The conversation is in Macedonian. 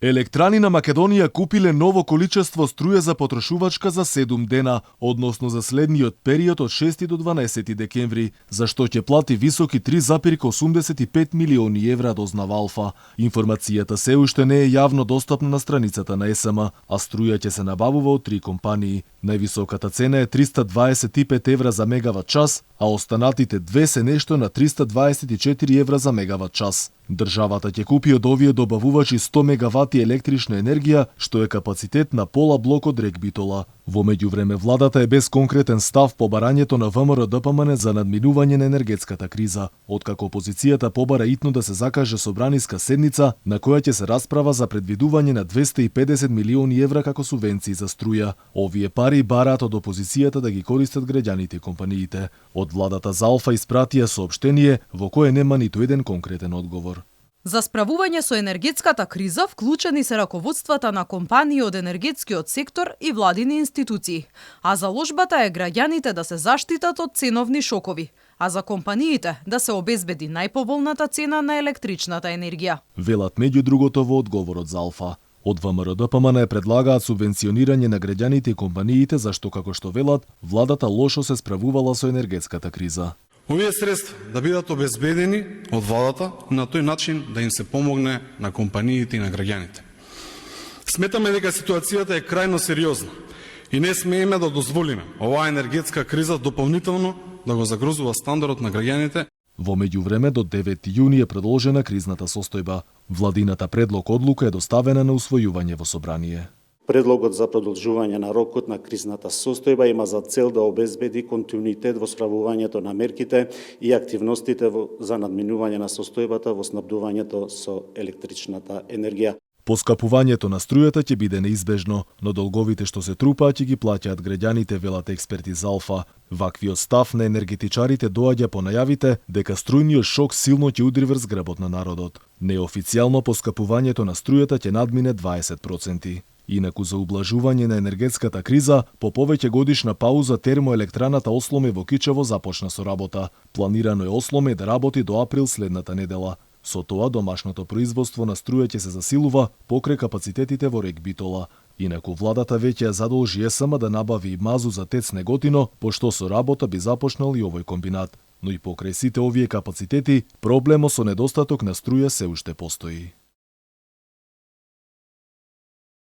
Електрани на Македонија купиле ново количество струја за потрошувачка за 7 дена, односно за следниот период од 6 до 12 декември, за што ќе плати високи 3,85 милиони евра, дознава Алфа. Информацијата се уште не е јавно достапна на страницата на ЕСМ, а струја ќе се набавува од 3 компании. Највисоката цена е 325 евра за мегават час, а останатите две се нешто на 324 евра за мегават час. Државата ќе купи од овие добавувачи 100 мегавати електрична енергија, што е капацитет на пола блок од РЕК Битола. Во меѓувреме владата е без конкретен став по барањето на ВМРО-ДПМН за надминување на енергетската криза, откако опозицијата побара итно да се закаже собраниска седница на која ќе се расправа за предвидување на 250 милиони евра како субвенции за струја. Овие пари бараат од опозицијата да ги користат граѓаните и компаниите. Од владата за Алфа испратија соопштение во кое нема ниту еден конкретен одговор. За справување со енергетската криза вклучени се раководствата на компании од енергетскиот сектор и владини институции, а заложбата е граѓаните да се заштитат од ценовни шокови, а за компаниите да се обезбеди најповолната цена на електричната енергија. Велат меѓу другото во одговорот за Алфа. Од ВМРО-ДПМН предлагаат субвенционирање на граѓаните и компаниите зашто, како што велат, владата лошо се справувала со енергетската криза. Овие средства да бидат обезбедени од владата на тој начин да им се помогне на компаниите и на граѓаните. Сметаме дека ситуацијата е крајно сериозна и не смееме да дозволиме оваа енергетска криза дополнително да го загрозува стандардот на граѓаните. Во меѓувреме до 9 јуни е продолжена кризната состојба. Владината предлог одлука е доставена на усвојување во собрание. Предлогот за продолжување на рокот на кризната состојба има за цел да обезбеди континуитет во справувањето на мерките и активностите за надминување на состојбата во снабдувањето со електричната енергија. Поскапувањето на струјата ќе биде неизбежно, но долговите што се трупаат ќе ги плаќаат граѓаните, велат експерти за Алфа. Ваквиот став на енергетичарите доаѓа по најавите дека струјниот шок силно ќе удари врз грбот на народот. Неофицијално поскапувањето на струјата ќе надмине 20%. Инаку за ублажување на енергетската криза, по повеќе годишна пауза термоелектраната Осломе во Кичево започна со работа. Планирано е Осломе да работи до април следната недела. Со тоа домашното производство на струја ќе се засилува покрај капацитетите во РЕК Битола. Инаку владата веќе ја задолжи ЕСМ да набави и мазу за ТЕЦ Неготино, пошто со работа би започнал и овој комбинат. Но и покрај сите овие капацитети, проблемот со недостаток на струја се уште постои.